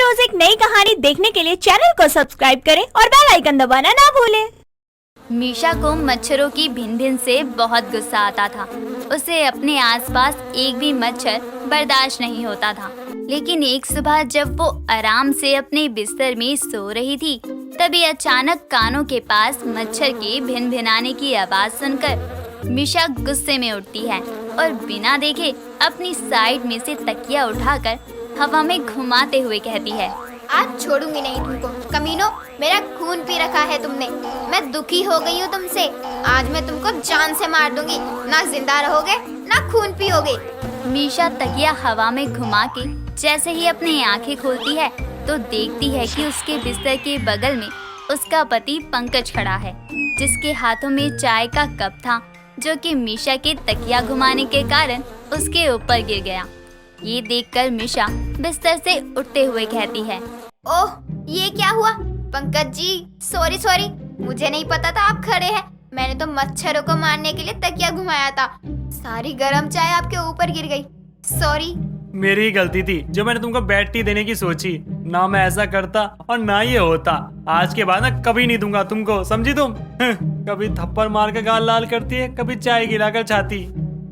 रोज एक नई कहानी देखने के लिए चैनल को सब्सक्राइब करें और बेल आइकन दबाना ना भूलें। मीशा को मच्छरों की भिन भिन से बहुत गुस्सा आता था। उसे अपने आसपास एक भी मच्छर बर्दाश्त नहीं होता था। लेकिन एक सुबह जब वो आराम से अपने बिस्तर में सो रही थी, तभी अचानक कानों के पास मच्छर के भिन भिनाने की आवाज सुनकर मीशा गुस्से में उठती है और बिना देखे अपनी साइड में से तकिया उठाकर हवा में घुमाते हुए कहती है, आज छोड़ूंगी नहीं तुमको। कमीनों, मेरा खून पी रखा है तुमने। मैं दुखी हो गई हूँ तुमसे। आज मैं तुमको जान से मार दूंगी। ना जिंदा रहोगे ना खून पियोगे। मीशा तकिया हवा में घुमा के जैसे ही अपनी आंखें खोलती है तो देखती है कि उसके बिस्तर के बगल में उसका पति पंकज खड़ा है, जिसके हाथों में चाय का कप था, जो कि मीशा के तकिया घुमाने के कारण उसके ऊपर गिर गया। ये देखकर मीशा बिस्तर से उठते हुए कहती है, ओह, ये क्या हुआ? पंकज जी, सॉरी, मुझे नहीं पता था आप खड़े हैं। मैंने तो मच्छरों को मारने के लिए तकिया घुमाया था। सारी गरम चाय आपके ऊपर गिर गई। सॉरी। मेरी ही गलती थी जो मैंने तुमको बेड टी देने की सोची। ना मैं ऐसा करता और ना ये होता। आज के बाद ना कभी नहीं दूंगा तुमको, समझी तुम? कभी थप्पड़ मार कर गाल लाल करती है, कभी चाय गिराकर छाती।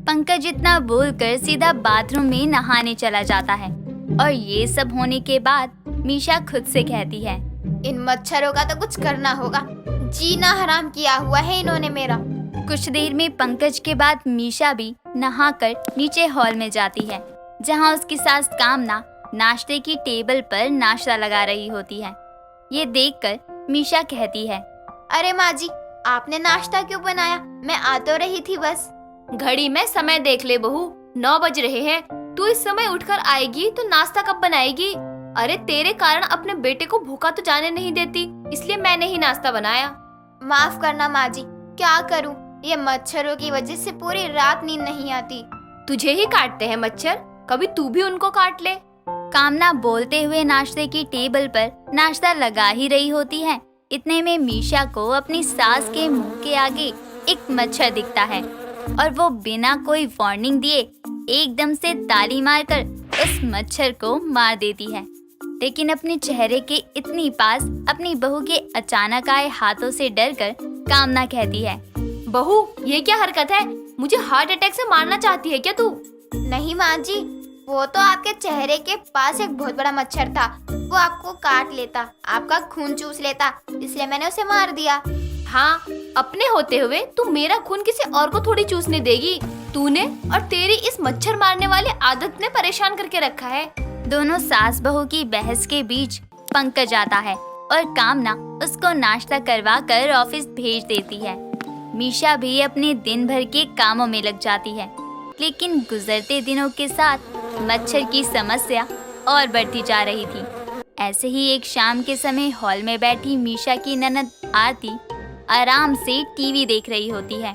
पंकज इतना बोलकर सीधा बाथरूम में नहाने चला जाता है। और ये सब होने के बाद मीशा खुद से कहती है, इन मच्छरों का तो कुछ करना होगा। जीना हराम किया हुआ है इन्होंने मेरा। कुछ देर में पंकज के बाद मीशा भी नहाकर नीचे हॉल में जाती है, जहां उसकी सास कामना नाश्ते की टेबल पर नाश्ता लगा रही होती है। ये देखकर मीशा कहती है, अरे माँ जी, आपने नाश्ता क्यों बनाया? मैं आ तो रही थी बस। घड़ी में समय देख ले बहू, 9 बज रहे हैं। तू इस समय उठकर आएगी तो नाश्ता कब बनाएगी? अरे तेरे कारण अपने बेटे को भूखा तो जाने नहीं देती, इसलिए मैंने ही नाश्ता बनाया। माफ करना माँ जी, क्या करूँ? ये मच्छरों की वजह से पूरी रात नींद नहीं आती। तुझे ही काटते हैं मच्छर, कभी तू भी उनको काट ले। कामना बोलते हुए नाश्ते की टेबल पर नाश्ता लगा ही रही होती है। इतने में मीशा को अपनी सास के मुंह के आगे एक मच्छर दिखता है और वो बिना कोई वार्निंग दिए एकदम से ताली मारकर उस मच्छर को मार देती है। लेकिन अपने चेहरे के इतनी पास अपनी बहू के अचानक आए हाथों से डरकर कामना कहती है, बहू, ये क्या हरकत है? मुझे हार्ट अटैक से मारना चाहती है क्या तू? नहीं माँ जी, वो तो आपके चेहरे के पास एक बहुत बड़ा मच्छर था। वो आपको काट लेता, आपका खून चूस लेता, इसलिए मैंने उसे मार दिया। हाँ, अपने होते हुए तू मेरा खून किसी और को थोड़ी चूसने देगी? तूने और तेरी इस मच्छर मारने वाले आदत ने परेशान करके रखा है। दोनों सास बहू की बहस के बीच पंकज आता है और कामना उसको नाश्ता करवा कर ऑफिस भेज देती है। मीशा भी अपने दिन भर के कामों में लग जाती है, लेकिन गुजरते दिनों के साथ मच्छर की समस्या और बढ़ती जा रही थी। ऐसे ही एक शाम के समय हॉल में बैठी मीशा की ननद आरती आराम से टीवी देख रही होती है।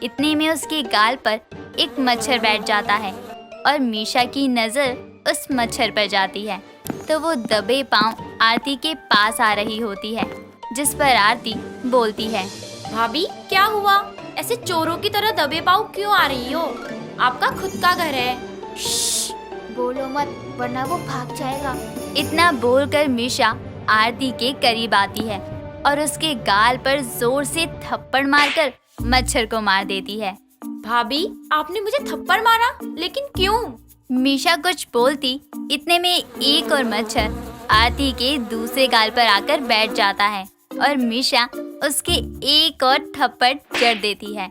इतने में उसके गाल पर एक मच्छर बैठ जाता है और मीशा की नजर उस मच्छर पर जाती है तो वो दबे पांव आरती के पास आ रही होती है, जिस पर आरती बोलती है, भाभी, क्या हुआ? ऐसे चोरों की तरह दबे पाँव क्यों आ रही हो? आपका खुद का घर है। श्श्श, बोलो मत, वरना वो भाग जाएगा। इतना बोलकर मीशा आरती के करीब आती है और उसके गाल पर जोर से थप्पड़ मारकर मच्छर को मार देती है। भाभी, आपने मुझे थप्पड़ मारा, लेकिन क्यों? मीशा कुछ बोलती, इतने में एक और मच्छर आरती के दूसरे गाल पर आकर बैठ जाता है और मीशा उसके एक और थप्पड़ जड़ देती है।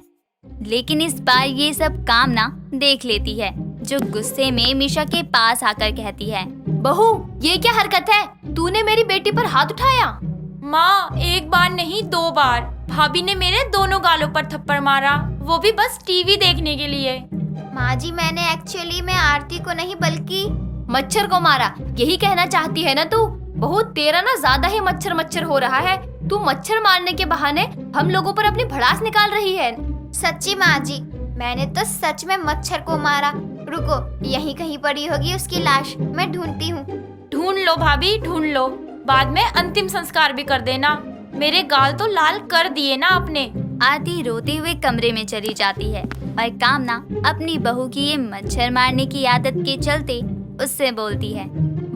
लेकिन इस बार ये सब कामना देख लेती है, जो गुस्से में मीशा के पास आकर कहती है, बहू, ये क्या हरकत है? तूने मेरी बेटी पर हाथ उठाया? माँ, एक बार नहीं 2 बार भाभी ने मेरे दोनों गालों पर थप्पड़ मारा, वो भी बस टीवी देखने के लिए। माँ जी, मैंने एक्चुअली में आरती को नहीं बल्कि मच्छर को मारा, यही कहना चाहती है ना तू? बहू, तेरा ना ज्यादा ही मच्छर हो रहा है। तू मच्छर मारने के बहाने हम लोगों पर अपनी भड़ास निकाल रही है। सच्ची माँ जी, मैंने तो सच में मच्छर को मारा। रुको, यहीं कहीं पड़ी होगी उसकी लाश, मैं ढूंढती हूँ। ढूंढ लो भाभी, ढूंढ लो। बाद में अंतिम संस्कार भी कर देना। मेरे गाल तो लाल कर दिए ना आपने। आरती रोते हुए कमरे में चली जाती है और कामना अपनी बहू की ये मच्छर मारने की आदत के चलते उससे बोलती है,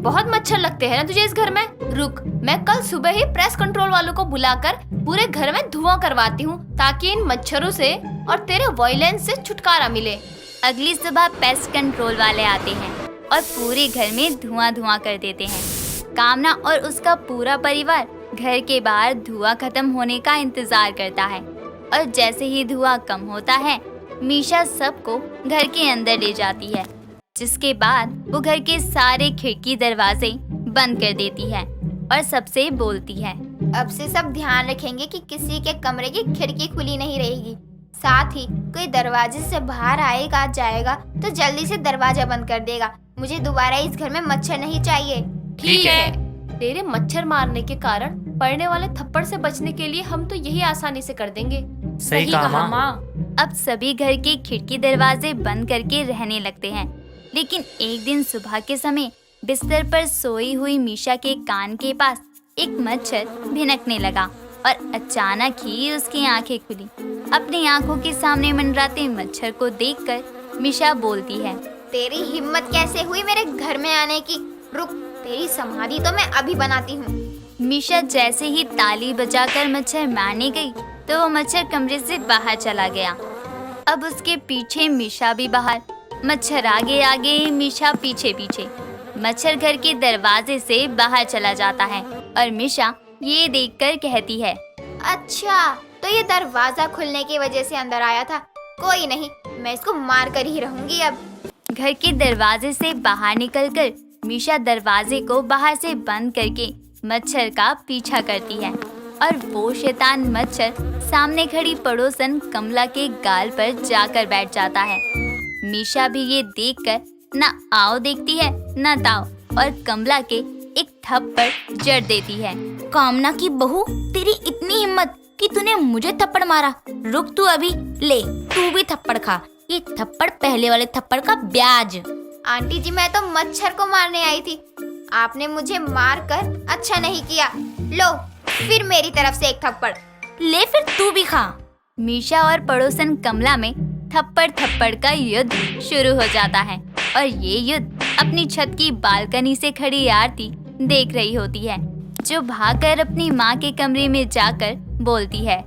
बहुत मच्छर लगते हैं ना तुझे इस घर में। रुक, मैं कल सुबह ही प्रेस कंट्रोल वालों को बुलाकर पूरे घर में धुआं करवाती हूँ, ताकि इन मच्छरों से और तेरे वायलेंस से छुटकारा मिले। अगली सुबह पेस्ट कंट्रोल वाले आते हैं और पूरे घर में धुआं धुआं कर देते हैं। कामना और उसका पूरा परिवार घर के बाहर धुआं खत्म होने का इंतजार करता है और जैसे ही धुआं कम होता है, मीशा सबको घर के अंदर ले जाती है, जिसके बाद वो घर के सारे खिड़की दरवाजे बंद कर देती है और सबसे बोलती है, अब से सब ध्यान रखेंगे कि किसी के कमरे की खिड़की खुली नहीं रहेगी। साथ ही कोई दरवाजे से बाहर आएगा जाएगा तो जल्दी से दरवाजा बंद कर देगा। मुझे दोबारा इस घर में मच्छर नहीं चाहिए। ठीक है। तेरे मच्छर मारने के कारण पड़ने वाले थप्पड़ से बचने के लिए हम तो यही आसानी से कर देंगे। सही कहा माँ। अब सभी घर के खिड़की दरवाजे बंद करके रहने लगते हैं। लेकिन एक दिन सुबह के समय बिस्तर पर सोई हुई मीशा के कान के पास एक मच्छर भिनकने लगा और अचानक ही उसकी आंखें खुली। अपनी आंखों के सामने मंडराते मच्छर को देखकर मीशा बोलती है, तेरी हिम्मत कैसे हुई मेरे घर में आने की? रुक, तेरी समाधि तो मैं अभी बनाती हूँ। मीशा जैसे ही ताली बजाकर मच्छर मारने गई तो वो मच्छर कमरे से बाहर चला गया। अब उसके पीछे मीशा भी बाहर, मच्छर आगे आगे, मीशा पीछे पीछे। मच्छर घर के दरवाजे से बाहर चला जाता है और मीशा ये देखकर कहती है, अच्छा, तो ये दरवाजा खुलने की वजह से अंदर आया था। कोई नहीं, मैं इसको मार कर ही रहूंगी अब। घर के दरवाजे से बाहर निकलकर मीशा दरवाजे को बाहर से बंद करके मच्छर का पीछा करती है और वो शैतान मच्छर सामने खड़ी पड़ोसन कमला के गाल पर जाकर बैठ जाता है। मीशा भी ये देखकर ना आओ देखती है ना ताओ और कमला के एक थप्पड़ जड़ देती है। कामना की बहू, तेरी इतनी हिम्मत कि तूने मुझे थप्पड़ मारा। रुक, तू अभी ले, तू भी थप्पड़ खा। ये थप्पड़ पहले वाले थप्पड़ का ब्याज। आंटी जी, मैं तो मच्छर को मारने आई थी। आपने मुझे मार कर अच्छा नहीं किया। लो, फिर मेरी तरफ से एक थप्पड़। ले, फिर तू भी खा। मीशा और पड़ोसन कमला में थप्पड़ थप्पड़ का युद्ध शुरू हो जाता है और ये युद्ध अपनी छत की बालकनी से खड़ी आरती देख रही होती है, जो भागकर अपनी माँ के कमरे में जाकर बोलती है,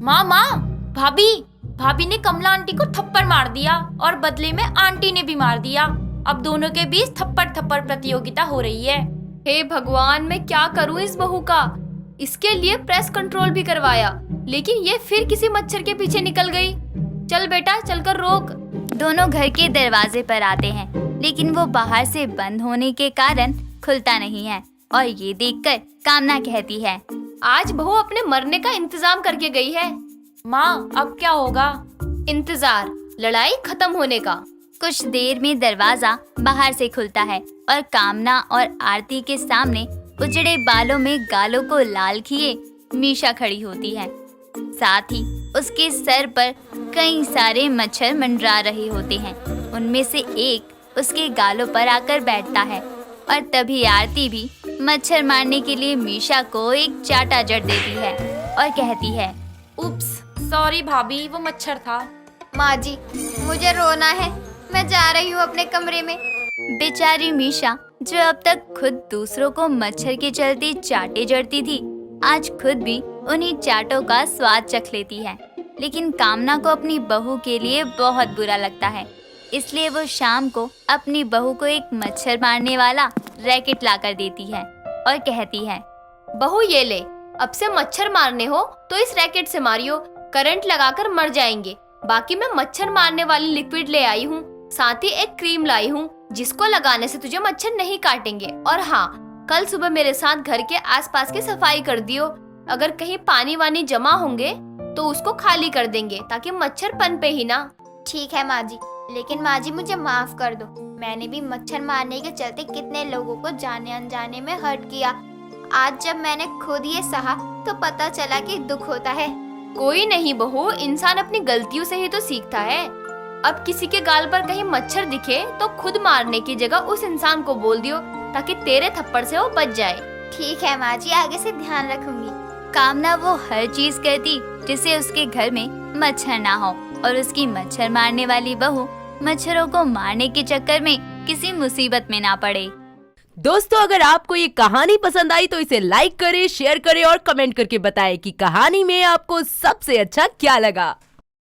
माँ माँ, भाभी ने कमला आंटी को थप्पड़ मार दिया और बदले में आंटी ने भी मार दिया। अब दोनों के बीच थप्पड़ थप्पड़ प्रतियोगिता हो रही है। हे भगवान, मैं क्या करूँ इस बहू का। इसके लिए प्रेस कंट्रोल भी करवाया, लेकिन ये फिर किसी मच्छर के पीछे निकल गई। चल बेटा, चलकर रोक। दोनों घर के दरवाजे पर आते हैं, लेकिन वो बाहर से बंद होने के कारण खुलता नहीं है और ये देखकर कामना कहती है, आज बहू अपने मरने का इंतजाम करके गई है। माँ, अब क्या होगा? इंतजार, लड़ाई खत्म होने का। कुछ देर में दरवाजा बाहर से खुलता है और कामना और आरती के सामने उजड़े बालों में गालों को लाल किए मीशा खड़ी होती है। साथ ही उसके सर पर कई सारे मच्छर मंडरा रहे होते हैं। उनमें से एक उसके गालों पर आकर बैठता है और तभी आरती भी मच्छर मारने के लिए मीशा को एक चाटा जड़ देती है और कहती है, उप्स, सॉरी भाभी, वो मच्छर था। माँ जी, मुझे रोना है। मैं जा रही हूँ अपने कमरे में। बेचारी मीशा, जो अब तक खुद दूसरों को मच्छर के चलते चाटे जड़ती थी, आज खुद भी उन्हीं चाटों का स्वाद चख लेती है। लेकिन कामना को अपनी बहू के लिए बहुत बुरा लगता है, इसलिए वो शाम को अपनी बहू को एक मच्छर मारने वाला रैकेट लाकर देती है और कहती है, बहू ये ले, अब से मच्छर मारने हो तो इस रैकेट से मारियो, करंट लगाकर मर जाएंगे। बाकी मैं मच्छर मारने वाली लिक्विड ले आई हूँ, साथ ही एक क्रीम लाई हूँ जिसको लगाने से तुझे मच्छर नहीं काटेंगे। और हाँ, कल सुबह मेरे साथ घर के आसपास की सफाई कर दियो। अगर कहीं पानी वानी जमा होंगे तो उसको खाली कर देंगे ताकि मच्छर पनपे ही ना। ठीक है माँ जी, लेकिन माँ जी मुझे माफ कर दो। मैंने भी मच्छर मारने के चलते कितने लोगों को जाने अनजाने में हर्ट किया। आज जब मैंने खुद ये सहा तो पता चला कि दुख होता है। कोई नहीं बहू, इंसान अपनी गलतियों से ही तो सीखता है। अब किसी के गाल पर कहीं मच्छर दिखे तो खुद मारने की जगह उस इंसान को बोल दियो ताकि तेरे थप्पड़ से वो बच जाए। ठीक है माँ जी, आगे से ध्यान रखूंगी। कामना वो हर चीज करती जिससे उसके घर में मच्छर ना हो और उसकी मच्छर मारने वाली बहू मच्छरों को मारने के चक्कर में किसी मुसीबत में ना पड़े। दोस्तों अगर आपको ये कहानी पसंद आई तो इसे लाइक करें, शेयर करें और कमेंट करके बताएं कि कहानी में आपको सबसे अच्छा क्या लगा।